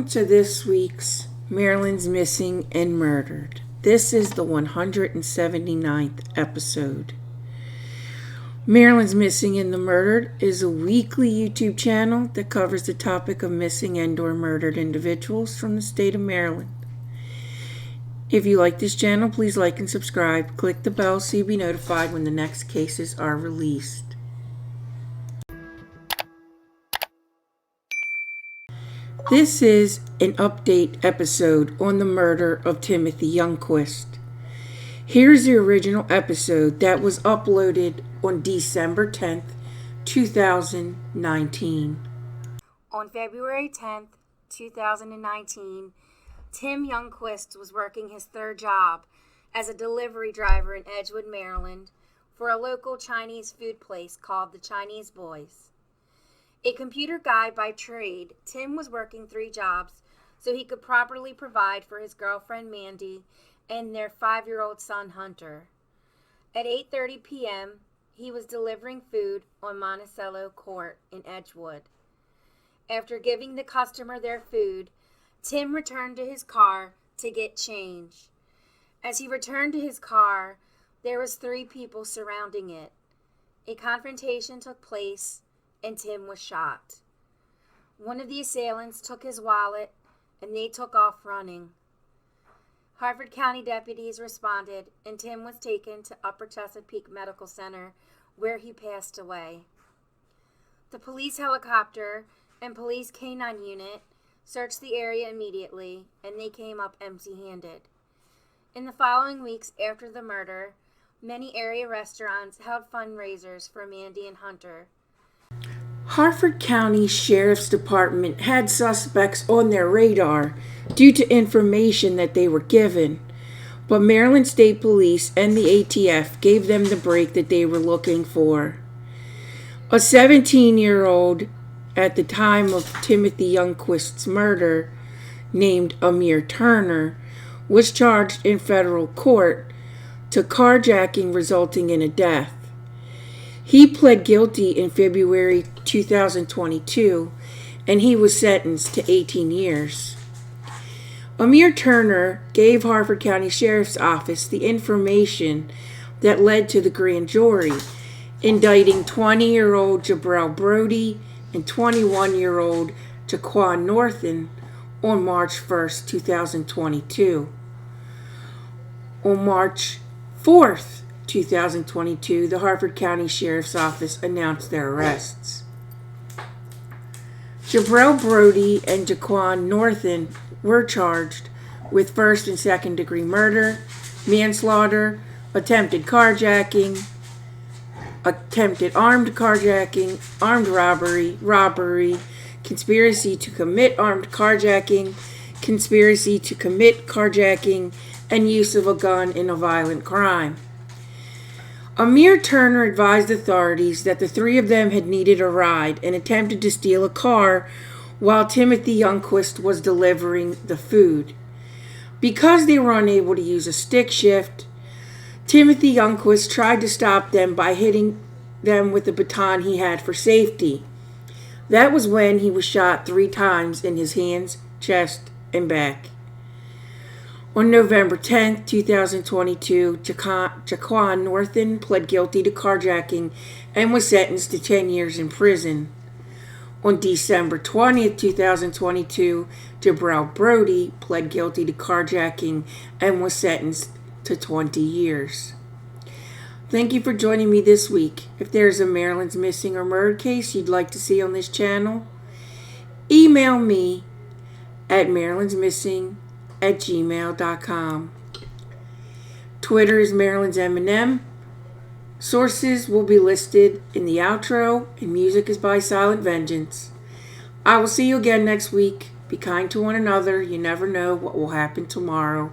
to this week's Maryland's Missing and Murdered. This is the 179th episode. Maryland's Missing and the Murdered is a weekly YouTube channel that covers the topic of missing and/or murdered individuals from the state of Maryland. If you like this channel, please like and subscribe. Click the bell so you'll be notified when the next cases are released. This is an update episode on the murder of Timothy Youngquist. Here's the original episode that was uploaded on December 10th, 2019. On February 10th, 2019, Tim Youngquist was working his third job as a delivery driver in Edgewood, Maryland, for a local Chinese food place called the Chinese Boys. A computer guy by trade, Tim was working 3 jobs so he could properly provide for his girlfriend Mandy and their 5-year-old son Hunter. At 8:30 p.m., he was delivering food on Monticello Court in Edgewood. After giving the customer their food, Tim returned to his car to get change. As he returned to his car, there was 3 people surrounding it. A confrontation took place and Tim was shot. One of the assailants took his wallet and they took off running. Harford County deputies responded and Tim was taken to Upper Chesapeake Medical Center where he passed away. The police helicopter and police canine unit searched the area immediately and they came up empty-handed. In the following weeks after the murder, many area restaurants held fundraisers for Mandy and Hunter. Harford County Sheriff's Department had suspects on their radar due to information that they were given, but Maryland State Police and the ATF gave them the break that they were looking for. A 17-year-old at the time of Timothy Youngquist's murder, named Amir Turner, was charged in federal court to carjacking resulting in a death. He pled guilty in February 2022, and he was sentenced to 18 years. Amir Turner gave Harford County Sheriff's Office the information that led to the grand jury, indicting 20-year-old Jabrell Brody and 21-year-old Jaquan Northen on March 1st, 2022. On March 4th, 2022, the Harford County Sheriff's Office announced their arrests. Jabrell Brody and Jaquan Northen were charged with first and second degree murder, manslaughter, attempted carjacking, attempted armed carjacking, armed robbery, conspiracy to commit armed carjacking, conspiracy to commit carjacking, and use of a gun in a violent crime. Amir Turner advised authorities that the 3 of them had needed a ride and attempted to steal a car while Timothy Youngquist was delivering the food. Because they were unable to use a stick shift, Timothy Youngquist tried to stop them by hitting them with the baton he had for safety. That was when he was shot 3 times in his hands, chest, and back. On November 10, 2022, Jaquan Northen pled guilty to carjacking and was sentenced to 10 years in prison. On December 20, 2022, Jabrell Brody pled guilty to carjacking and was sentenced to 20 years. Thank you for joining me this week. If there's a Maryland's Missing or Murdered case you'd like to see on this channel, email me at marylandsmissing@gmail.com. Twitter is Maryland's M&M. Sources will be listed in the outro, and music is by Silent Vengeance. I will see you again next week. Be kind to one another. You never know what will happen tomorrow.